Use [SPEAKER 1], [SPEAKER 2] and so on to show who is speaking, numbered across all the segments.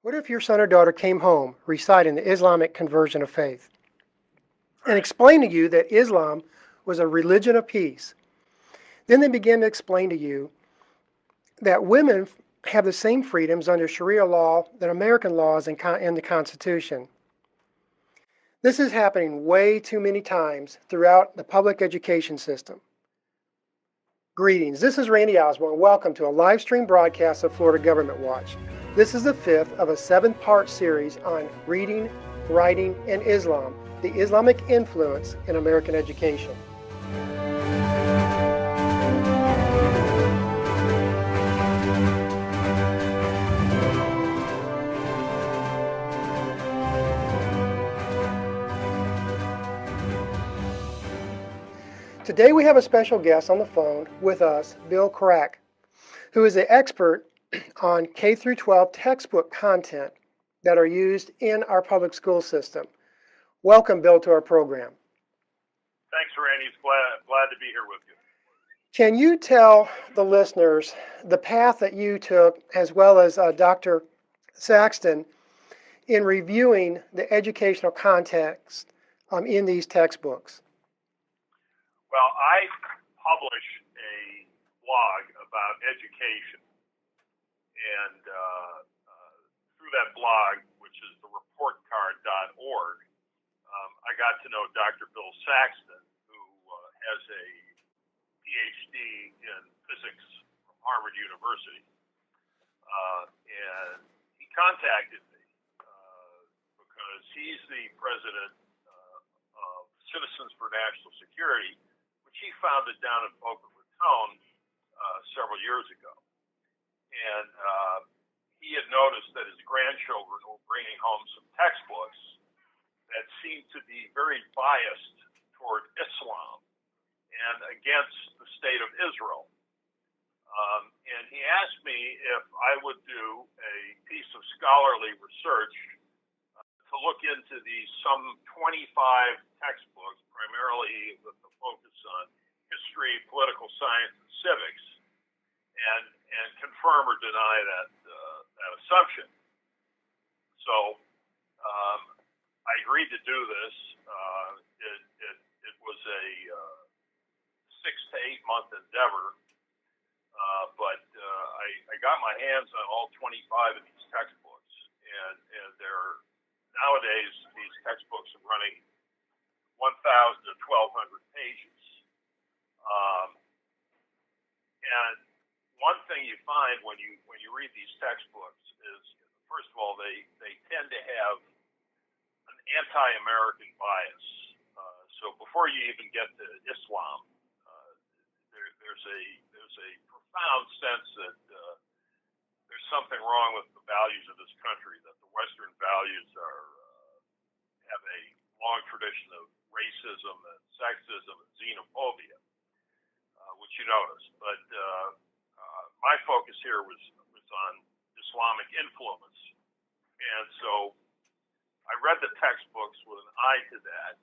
[SPEAKER 1] What if your son or daughter came home reciting the Islamic conversion of faith and
[SPEAKER 2] Right.
[SPEAKER 1] explained to you that Islam was a religion of peace? Then they began to explain to you that women have the same freedoms under Sharia law that American laws and the Constitution. This is happening way too many times throughout the public education system. Greetings, this is Randy Osborne. Welcome to a live stream broadcast of Florida Government Watch. This is the fifth of a 7-part series on reading, writing, and Islam, the Islamic influence in American education. Today we have a special guest on the phone with us, Bill Crack, who is an expert on K through 12 textbook content that are used in our public school system. Welcome, Bill, to our program.
[SPEAKER 2] Thanks, Randy. Glad to be here with you.
[SPEAKER 1] Can you tell the listeners the path that you took, as well as Dr. Saxton, in reviewing the educational context in these textbooks?
[SPEAKER 2] Well, I publish a blog about education, and through that blog, which is thereportcard.org, I got to know Dr. Bill Saxton, who has a PhD in physics from Harvard University, and he contacted me because he's the president of Citizens for National Security, which he founded down in Boca Raton several years ago. And he had noticed that his grandchildren were bringing home some textbooks that seemed to be very biased toward Islam and against the state of Israel. And he asked me if I would do a piece of scholarly research to look into these some 25 textbooks, primarily with the focus on history, political science, and civics, and confirm or deny that assumption. So I agreed to do this. It was a 6 to 8 month endeavor, but I got my hands on all 25 of these textbooks, and they're nowadays these textbooks are running 1,000 to 1,200 pages. And one thing you find when you read these textbooks is, first of all, they tend to have an anti-American bias. So before you even get to Islam, there's a profound sense that there's something wrong with the values of this country. That the Western values have a long tradition of racism and sexism and xenophobia, which you notice. But my focus here was on Islamic influence, and so I read the textbooks with an eye to that,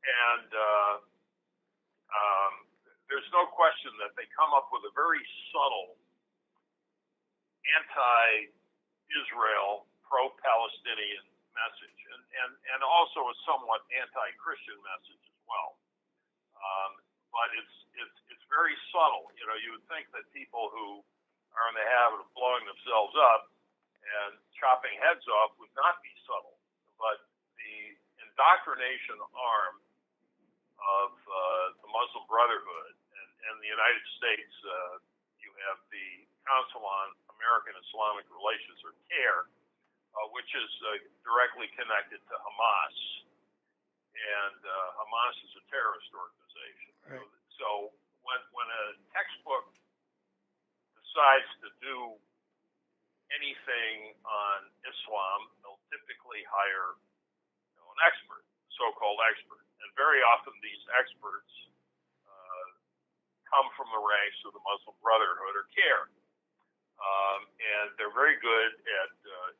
[SPEAKER 2] and there's no question that they come up with a very subtle anti-Israel, pro-Palestinian message, and also a somewhat anti-Christian message as well. But it's very subtle. You know, you would think that people who are in the habit of blowing themselves up and chopping heads off would not be subtle. But the indoctrination arm of the Muslim Brotherhood and the United States, you have the Council on American Islamic Relations, or CARE, which is directly connected to Hamas. And Hamas is a terrorist organization.
[SPEAKER 1] Right.
[SPEAKER 2] So when a textbook decides to do anything on Islam, they'll typically hire an expert, so-called expert. And very often these experts come from the ranks of the Muslim Brotherhood or CARE. And they're very good at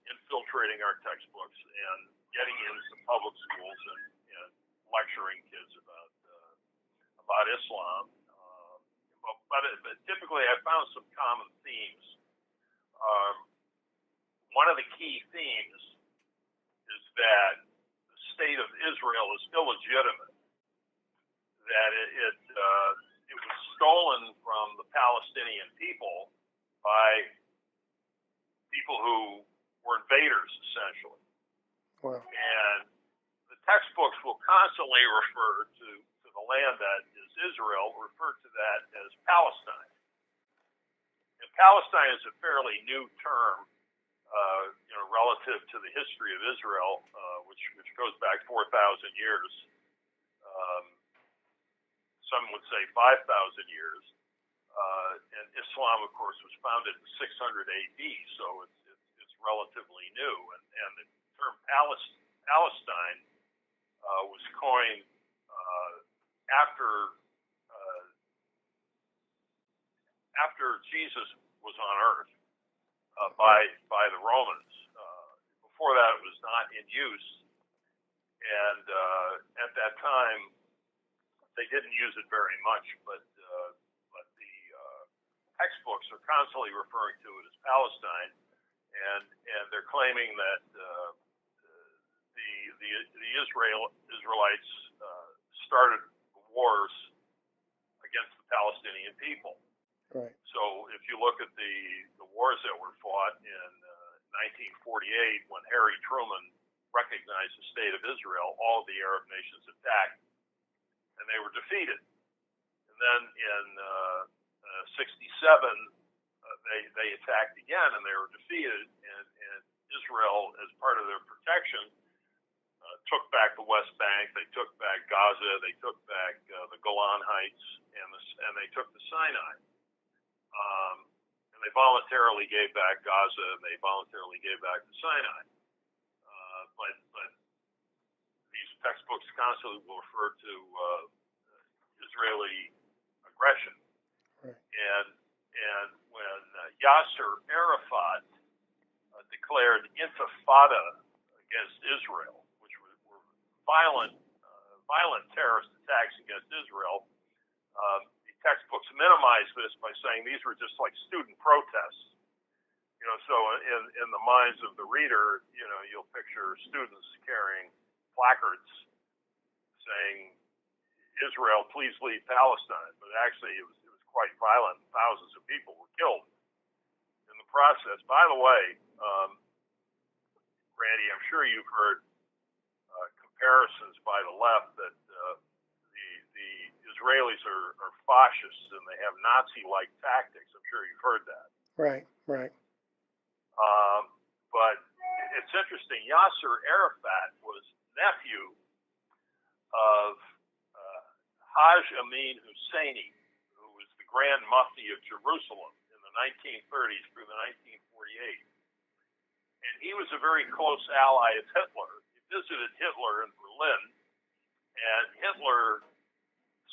[SPEAKER 2] infiltrating our textbooks and getting into public schools and lecturing kids about Islam. But typically I found some common themes. One of of the key themes is that the state of Israel is illegitimate, that it was stolen from the Palestinian people by people who were invaders, essentially.
[SPEAKER 1] Wow.
[SPEAKER 2] And the textbooks will constantly refer to the land that is Israel, refer to that as Palestine. And Palestine is a fairly new term, relative to the history of Israel, which goes back 4,000 years. Some would say 5,000 years. And Islam, of course, was founded in 600 AD, so it's relatively new. And the term Palestine was coined after Jesus was on earth by the Romans. Before that, it was not in use, and at that time, they didn't use it very much. But the textbooks are constantly referring to it as Palestine, and they're claiming that the Israelites started wars against the Palestinian people.
[SPEAKER 1] Right.
[SPEAKER 2] So if you look at the wars that were fought in 1948, when Harry Truman recognized the state of Israel, all of the Arab nations attacked, and they were defeated. And then in 67, they attacked again, and they were defeated. And Israel, as part of their protection, took back the West Bank, they took back Gaza, they took back the Golan Heights, and they took the Sinai. And they voluntarily gave back Gaza, and they voluntarily gave back the Sinai. But these textbooks constantly will refer to Israeli aggression.
[SPEAKER 1] Right.
[SPEAKER 2] And when Yasser Arafat declared intifada against Israel, which were violent terrorist attacks against Israel, the textbooks minimize this by saying these were just like student protests. So in the minds of the reader, you'll picture students carrying placards saying, "Israel, please leave Palestine." But actually, it was quite violent. Thousands of people were killed in the process. By the way, Randy, I'm sure you've heard comparisons by the left that the Israelis are fascists and they have Nazi-like tactics. I'm sure you've heard that.
[SPEAKER 1] Right.
[SPEAKER 2] But it's interesting. Yasser Arafat was nephew of Haj Amin Husseini, who was the Grand Mufti of Jerusalem in the 1930s through the 1948. And he was a very close ally of Hitler. He visited Hitler in Berlin, and Hitler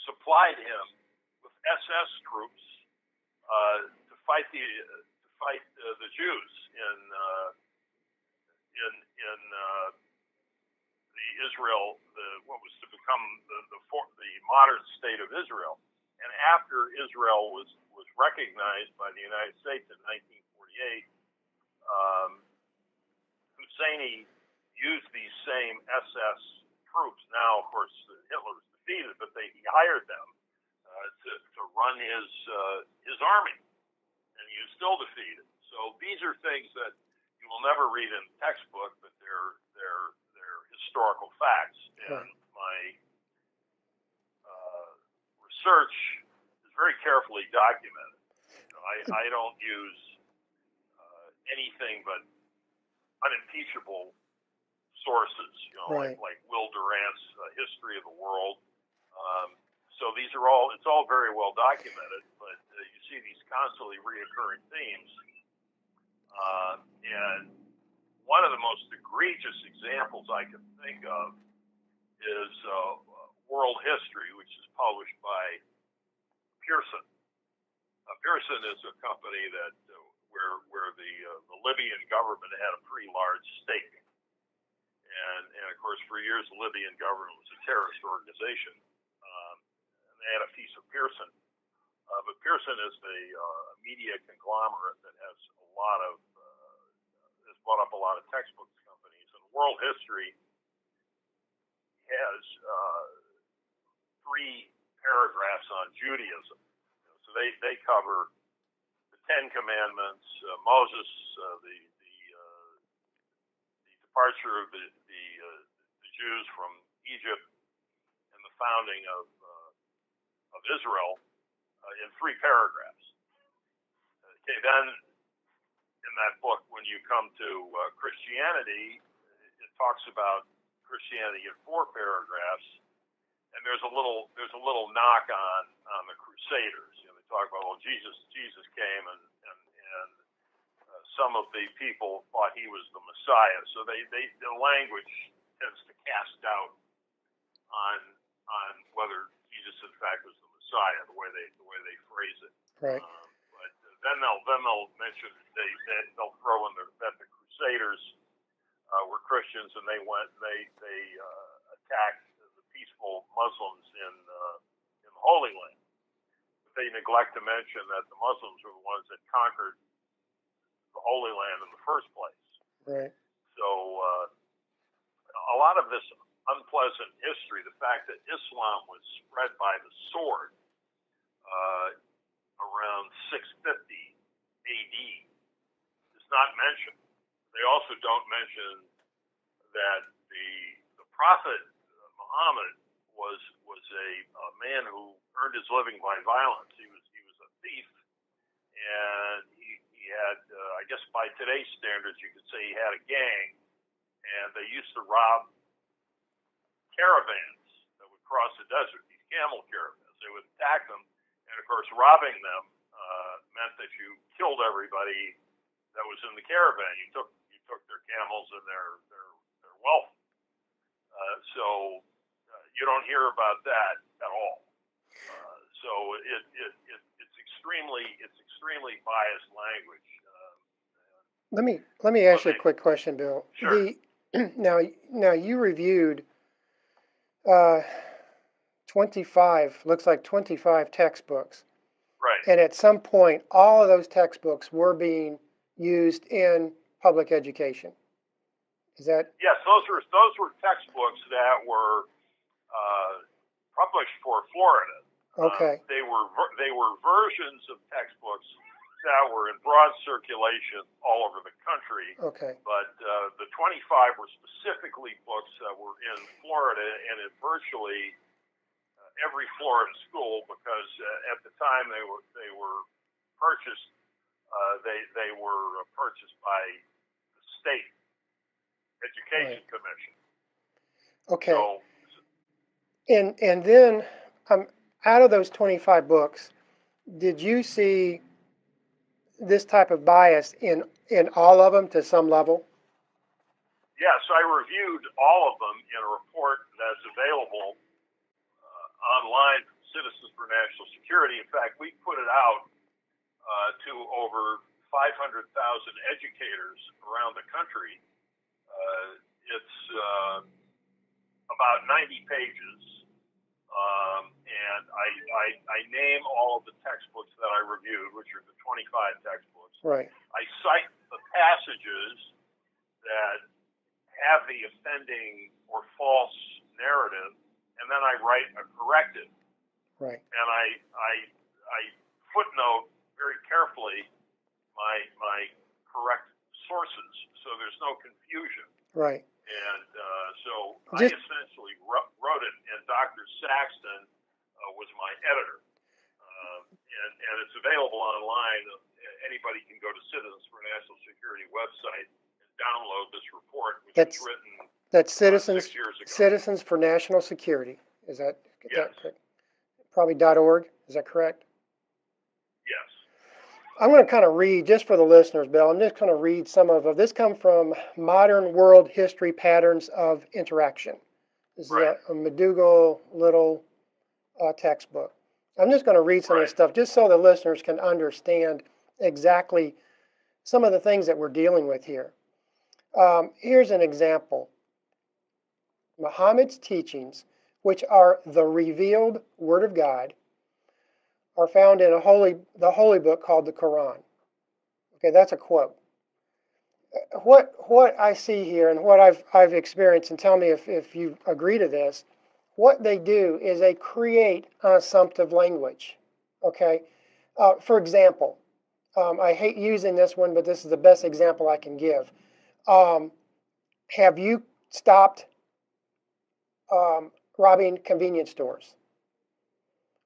[SPEAKER 2] supplied him with SS troops to fight the Jews in the Israel, what was to become the modern state of Israel. And after Israel was recognized by the United States in 1948, Husseini used these same SS troops. Now, of course, Hitler was defeated, but he hired them to run his army, and he was still defeated. So these are things that you will never read in the textbook, but they're historical facts. And my research is very carefully documented. I don't use anything but unimpeachable sources, like Will Durant's History of the World. So these are it's all very well documented, but you see these constantly reoccurring themes. And one of the most egregious examples I can think of is World History, which is published by Pearson. Pearson is a company that where the Libyan government had a pretty large stake, and of course for years the Libyan government was a terrorist organization, and they had a piece of Pearson. But Pearson is a media conglomerate that has a lot of has bought up a lot of textbooks companies, and world history has three paragraphs on Judaism. So they cover the Ten Commandments, Moses, the departure of the Jews from Egypt, and the founding of Israel in three paragraphs. Okay, then in that book, when you come to Christianity, it talks about Christianity in four paragraphs, and there's a little knock on the Crusaders. You know, they talk about, well, Jesus came and some of the people thought he was the Messiah, so the language tends to cast doubt on whether Jesus in fact was the Messiah, the way they phrase it.
[SPEAKER 1] Right.
[SPEAKER 2] But then they'll mention they'll throw in that the Crusaders were Christians, and they attacked the peaceful Muslims in the Holy Land. But they neglect to mention that the Muslims were the ones that conquered the Holy Land in the first place.
[SPEAKER 1] Right.
[SPEAKER 2] So a lot of this unpleasant history, the fact that Islam was spread by the sword around 650 AD, is not mentioned. They also don't mention that the Prophet Muhammad was a man who earned his living by violence. He was a thief, and he had, I guess by today's standards, you could say he had a gang, and they used to rob caravans that would cross the desert, these camel caravans. They would attack them, and of course, robbing them meant that you killed everybody that was in the caravan. You took their camels and their wealth. So you don't hear about that at all. So it's extremely biased language.
[SPEAKER 1] Let me ask you a quick question, Bill.
[SPEAKER 2] Sure.
[SPEAKER 1] Now you reviewed 25 textbooks.
[SPEAKER 2] Right.
[SPEAKER 1] And at some point, all of those textbooks were being used in public education. Is that?
[SPEAKER 2] Yes, those were textbooks that were published for Florida.
[SPEAKER 1] Okay.
[SPEAKER 2] They were versions of textbooks that were in broad circulation all over the country.
[SPEAKER 1] Okay.
[SPEAKER 2] But the 25 were specifically books that were in Florida and in virtually every Florida school, because at the time they were purchased. They were purchased by the state education commission.
[SPEAKER 1] Okay.
[SPEAKER 2] So,
[SPEAKER 1] and then out of those 25 books, did you see this type of bias in all of them to some level?
[SPEAKER 2] yes, I reviewed all of them in a report that's available online from Citizens for National Security. In fact, we put it out to over 500,000 educators around the country. It's about 90 pages, and I name all of the textbooks that I reviewed, which are the 25 textbooks.
[SPEAKER 1] Right.
[SPEAKER 2] I cite the passages that have the offending or false narrative, and then I write a corrective.
[SPEAKER 1] Right.
[SPEAKER 2] And I footnote very carefully my correct sources, so there's no confusion.
[SPEAKER 1] Right.
[SPEAKER 2] And so I essentially wrote it, and Dr. Saxton was my editor. And it's available online. Anybody can go to Citizens for National Security website and download this report, which was written
[SPEAKER 1] that's
[SPEAKER 2] 6 years ago.
[SPEAKER 1] Citizens for National Security. Is that
[SPEAKER 2] Yes.
[SPEAKER 1] correct? Probably .org. Is that correct?
[SPEAKER 2] Yes.
[SPEAKER 1] I'm going to kind of read, just for the listeners, Bill, I'm just going to read some of this come from Modern World History Patterns of Interaction. This is a McDougall little textbook. I'm just going to read some of this stuff just so the listeners can understand exactly some of the things that we're dealing with here. Here's an example. Muhammad's teachings, which are the revealed Word of God, are found in the holy book called the Quran. Okay, that's a quote. what I see here and what I've experienced, and tell me if you agree to this, what they do is they create an assumptive language. Okay, for example, I hate using this one, but this is the best example I can give. Um, have you stopped robbing convenience stores?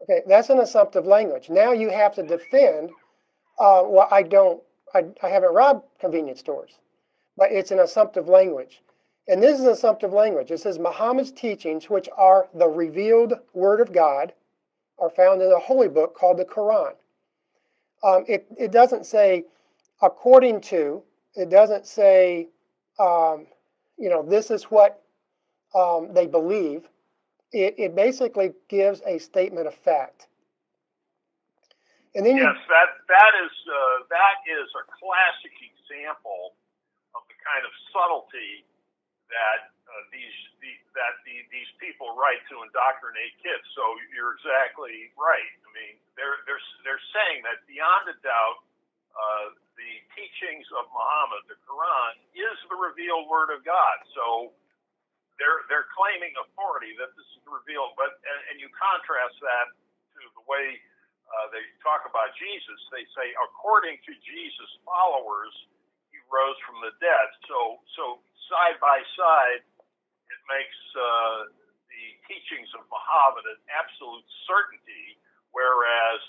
[SPEAKER 1] Okay, that's an assumptive language. Now you have to defend. Well, I haven't robbed convenience stores, but it's an assumptive language. And this is assumptive language. It says Muhammad's teachings, which are the revealed word of God, are found in a holy book called the Quran. It doesn't say according to, it doesn't say, um, this is what they believe. It basically gives a statement of fact. And then
[SPEAKER 2] Yes,
[SPEAKER 1] you,
[SPEAKER 2] that is a classic example of the kind of subtlety that these people write to indoctrinate kids. So you're exactly right. I mean, they're saying that beyond a doubt, the teachings of Muhammad, the Quran, is the revealed word of God. So they're claiming authority that this is revealed. But and you contrast that to the way they talk about Jesus. They say, according to Jesus' followers, he rose from the dead. So side by side, it makes the teachings of Muhammad an absolute certainty, whereas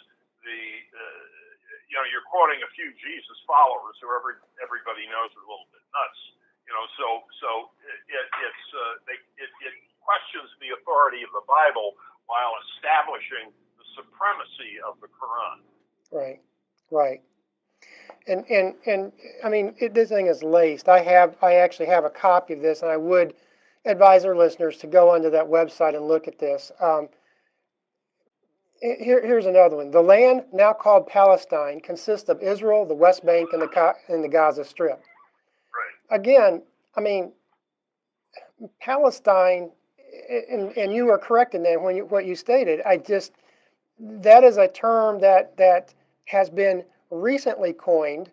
[SPEAKER 2] you're quoting a few Jesus followers who everybody knows are a little bit nuts. So it questions the authority of the Bible while establishing the supremacy of the Quran.
[SPEAKER 1] right, right. And I mean, this thing is laced. I actually have a copy of this, and I would advise our listeners to go onto that website and look at this. Here's another one. The land now called Palestine consists of Israel, the West Bank, and the Gaza Strip.
[SPEAKER 2] Right.
[SPEAKER 1] Again, I mean, Palestine, and you were correct in that when what you stated. That is a term that has been recently coined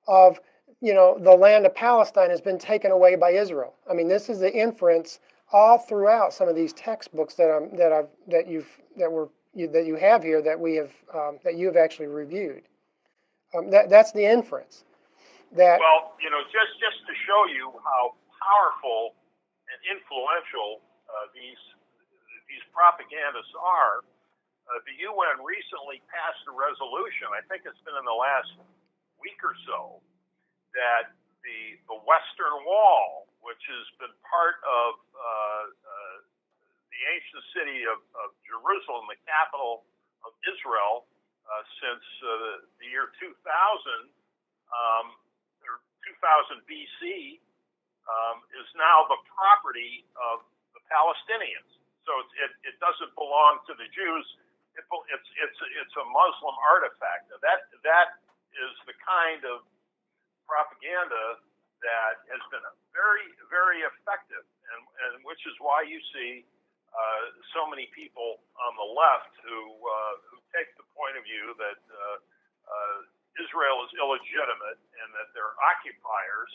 [SPEAKER 1] of, the land of Palestine has been taken away by Israel. I mean, this is the inference all throughout some of these textbooks that you have here that you have actually reviewed. That's the inference. That
[SPEAKER 2] Well, just to show you how powerful and influential these propagandists are, the UN recently passed a resolution. I think it's been in the last week or so, that the Western Wall, which has been part of the ancient city of Jerusalem, the capital of Israel, since the year 2000, or 2000 BC, is now the property of the Palestinians. So it doesn't belong to the Jews. It's a Muslim artifact. Now that is the kind of propaganda that has been very, very effective, and which is why you see so many people on the left who take the point of view that Israel is illegitimate and that they're occupiers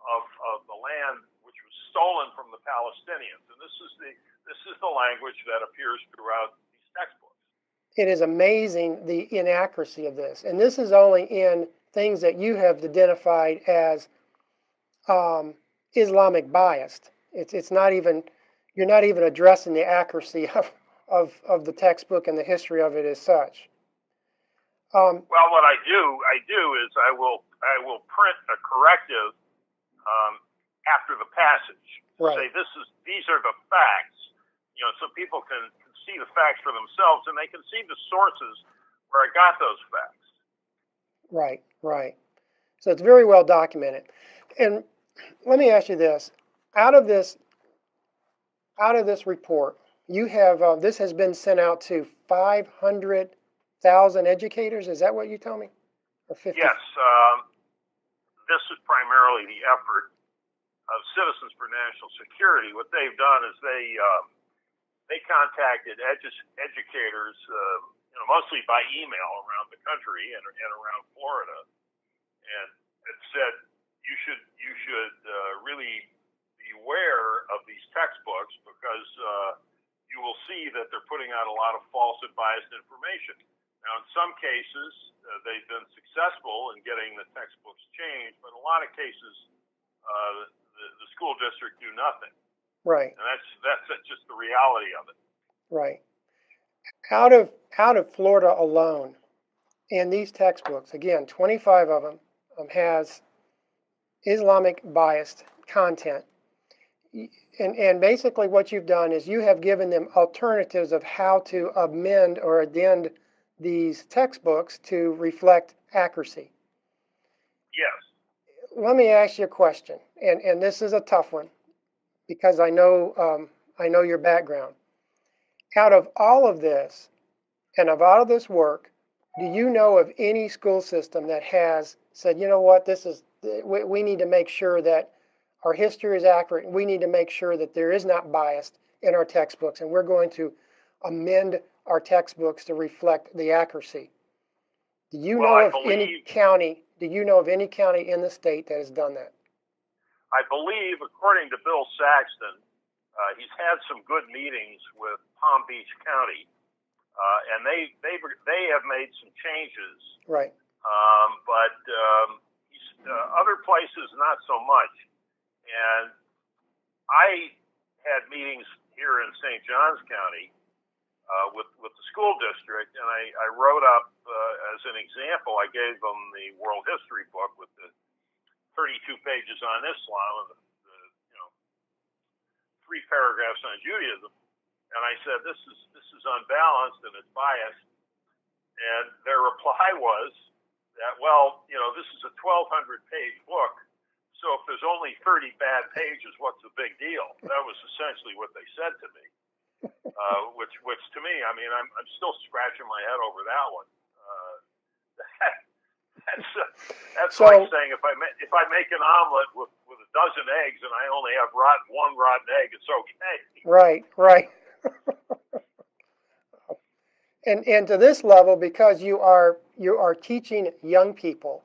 [SPEAKER 2] of the land which was stolen from the Palestinians. And this is the language that appears throughout these textbooks.
[SPEAKER 1] it is amazing the inaccuracy of this, and this is only in things that you have identified as Islamic biased. It's not even, you're not even addressing the accuracy of the textbook and the history of it as such.
[SPEAKER 2] Well, what I do is I will print a corrective after the passage.
[SPEAKER 1] Right.
[SPEAKER 2] Say these are the facts, so people can see the facts for themselves, and they can see the sources where I got those facts.
[SPEAKER 1] Right, right. So it's very well documented. And let me ask you this: out of this report, you have this has been sent out to 500,000 educators. Is that what you tell me? Or 50?
[SPEAKER 2] Yes, this is primarily the effort of Citizens for National Security. What they've done is they contacted educators, mostly by email around the country and around Florida, and it said, you should really beware of these textbooks because you will see that they're putting out a lot of false and biased information. Now, in some cases, they've been successful in getting the textbooks changed, but in a lot of cases, the school district do nothing.
[SPEAKER 1] Right.
[SPEAKER 2] And that's just the reality of it.
[SPEAKER 1] Right. Out of Florida alone, in these textbooks, again, 25 of them has Islamic biased content. And basically what you've done is you have given them alternatives of how to amend or addend these textbooks to reflect accuracy.
[SPEAKER 2] Yes.
[SPEAKER 1] Let me ask you a question, and this is a tough one because I know your background. Out of all of this and of all of this work, do you know of any school system that has said, you know what, we need to make sure that our history is accurate, and we need to make sure that there is not bias in our textbooks, and we're going to amend our textbooks to reflect the accuracy? Do you know of any county? Do you know of any county in the state that has done that?
[SPEAKER 2] I believe, according to Bill Saxton, he's had some good meetings with Palm Beach County, and they have made some changes.
[SPEAKER 1] Right.
[SPEAKER 2] But other places not so much. And I had meetings here in St. Johns County with the school district, and I wrote up as an example. I gave them the world history book with the 32 pages on Islam and the 3 paragraphs on Judaism, and I said this is unbalanced and it's biased. And their reply was that, well, this is a 1,200-page book, so if there's only 30 bad pages, what's the big deal? That was essentially what they said to me. Which to me, I mean, I'm still scratching my head over that one. That's
[SPEAKER 1] so,
[SPEAKER 2] like saying if I make an omelet with a dozen eggs and I only have one rotten egg, it's okay.
[SPEAKER 1] Right. And to this level, because you are teaching young people,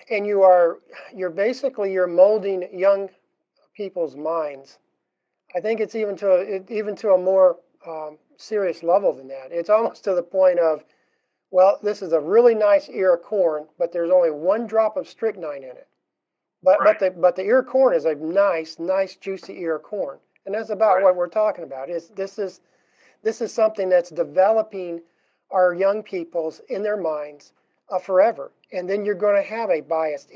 [SPEAKER 1] and you're molding young people's minds. I think it's even to a more serious level than that. It's almost to the point of, well, this is a really nice ear of corn, but there's only 1 drop of strychnine in it. But the ear of corn is a nice juicy ear of corn, and that's about what we're talking about. This is something that's developing our young people's in their minds forever, and then you're going to have a biased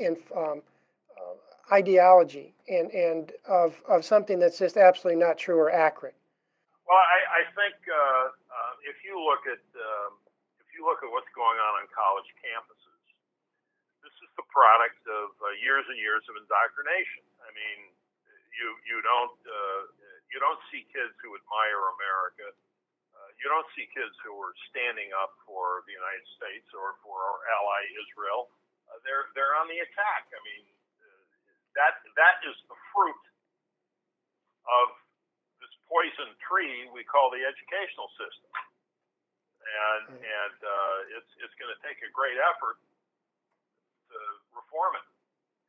[SPEAKER 1] ideology and of something that's just absolutely not true or accurate.
[SPEAKER 2] Well, I think if you look at what's going on college campuses, this is the product of years and years of indoctrination. I mean, you don't see kids who admire America. You don't see kids who are standing up for the United States or for our ally Israel. They're on the attack. I mean, that is the fruit of this poison tree we call the educational system, and it's going to take a great effort to reform it,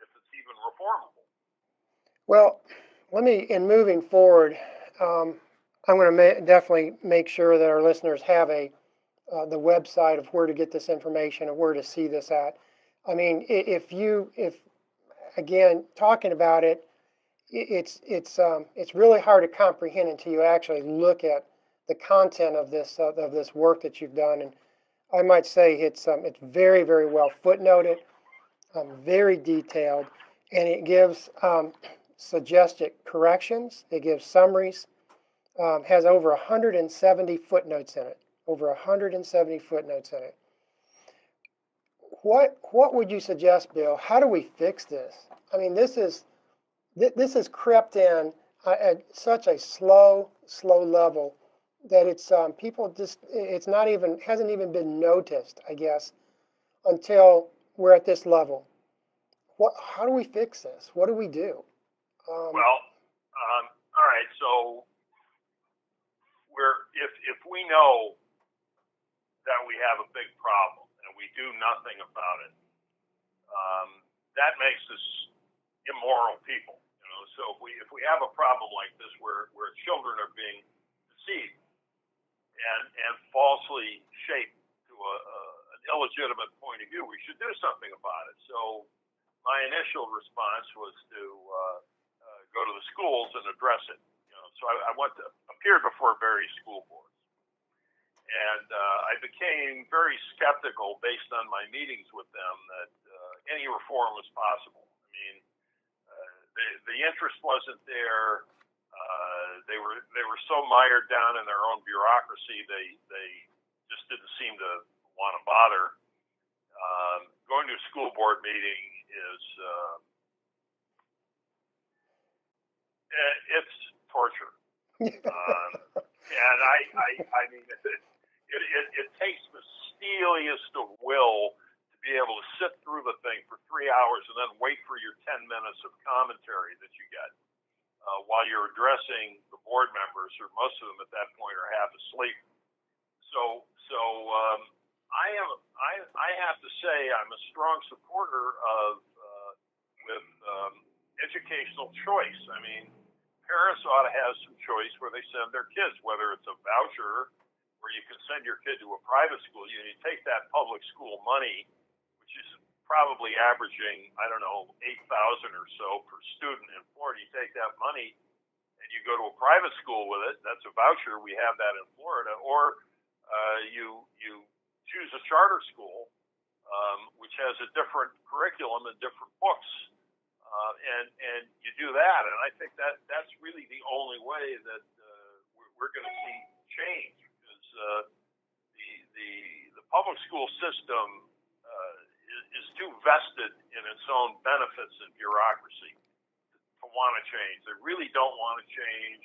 [SPEAKER 2] if it's even reformable.
[SPEAKER 1] Well, in moving forward, I'm going to definitely make sure that our listeners have the website of where to get this information and where to see this at. I mean, if again, talking about it, it's really hard to comprehend until you actually look at the content of this work that you've done. And I might say it's very, very well footnoted, very detailed, and it gives suggested corrections. It gives summaries. Has over 170 footnotes in it. Over 170 footnotes in it. What would you suggest, Bill? How do we fix this? I mean, this has crept in at such a slow level that it's people just hasn't even been noticed, I guess, until we're at this level. How do we fix this? What do we do?
[SPEAKER 2] All right. So if we know that we have a big problem and we do nothing about it, that makes us immoral people. So if we have a problem like this where children are being deceived and falsely shaped to an illegitimate point of view, we should do something about it. So my initial response was to go to the schools and address it. So I appeared before various school boards, and I became very skeptical based on my meetings with them that any reform was possible. I mean, the interest wasn't there. They were so mired down in their own bureaucracy, they just didn't seem to want to bother. Going to a school board meeting is it's torture, and I mean it takes the steeliest of will to be able to sit through the thing for 3 hours and then wait for your 10 minutes of commentary that you get while you're addressing the board members, or most of them at that point are half asleep. So I have to say I'm a strong supporter of with educational choice. I mean, parents ought to have some choice where they send their kids, whether it's a voucher where you can send your kid to a private school. You take that public school money, which is probably averaging, I don't know, $8,000 or so per student in Florida. You take that money and you go to a private school with it. That's a voucher. We have that in Florida. Or you choose a charter school, which has a different curriculum and different books. And you do that, and I think that's really the only way that we're going to see change, because the public school system is too vested in its own benefits and bureaucracy to want to change. They really don't want to change.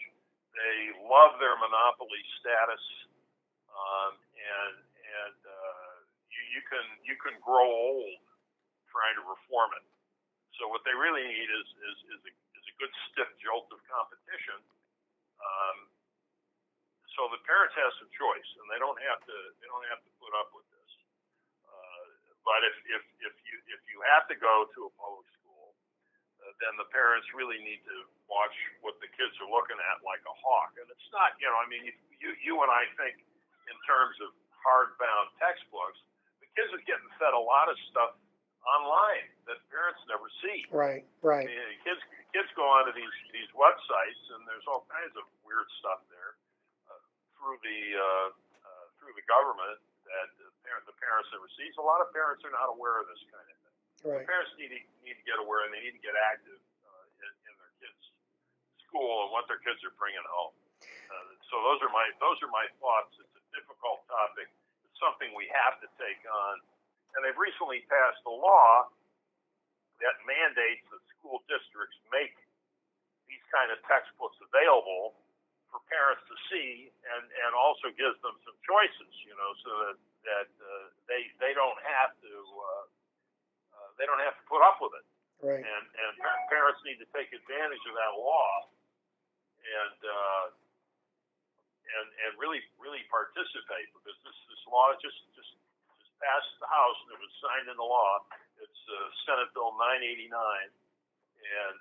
[SPEAKER 2] They love their monopoly status, and you can grow old trying to reform it. So what they really need is a good stiff jolt of competition. So the parents have some choice, and they don't have to put up with this. But if you have to go to a public school, then the parents really need to watch what the kids are looking at like a hawk. And it's not, I mean, you and I think in terms of hardbound textbooks. The kids are getting fed a lot of stuff online that parents never see.
[SPEAKER 1] Right.
[SPEAKER 2] I mean, kids go onto these websites, and there's all kinds of weird stuff there through the government that the parents never see. So a lot of parents are not aware of this kind of thing.
[SPEAKER 1] Right.
[SPEAKER 2] The parents need to get aware, and they need to get active in their kids' school and what their kids are bringing home. So those are my thoughts. It's a difficult topic. It's something we have to take on. And they've recently passed a law that mandates that school districts make these kind of textbooks available for parents to see, and also gives them some choices, so that they don't have to put up with it.
[SPEAKER 1] Right.
[SPEAKER 2] And parents need to take advantage of that law and really participate, because this law just passed the House, and it was signed into law. It's Senate Bill 989, and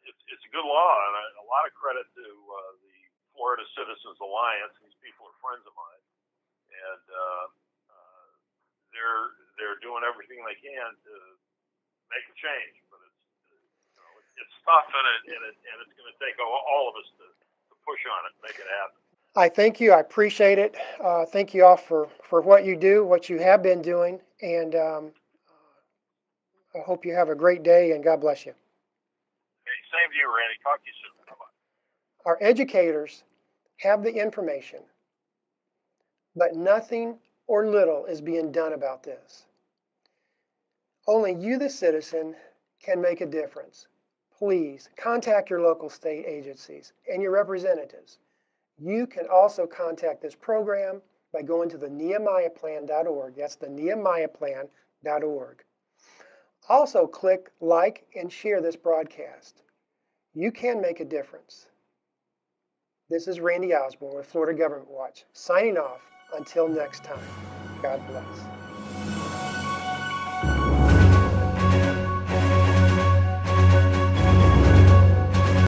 [SPEAKER 2] it's a good law, and a lot of credit to the Florida Citizens Alliance. These people are friends of mine, and they're doing everything they can to make a change. But it's tough, and it's going to take all of us to push on it, and make it happen.
[SPEAKER 1] I thank you. I appreciate it. Thank you all for what you do, what you have been doing, and I hope you have a great day, and God bless you.
[SPEAKER 2] Hey, same to you, Randy. Talk to you soon. Bye-bye.
[SPEAKER 1] Our educators have the information, but nothing or little is being done about this. Only you, the citizen, can make a difference. Please contact your local state agencies and your representatives. You can also contact this program by going to the nehemiahplan.org. That's the nehemiahplan.org. Also, click like and share this broadcast. You can make a difference. This is Randy Osborne with Florida Government Watch, signing off until next time. God bless.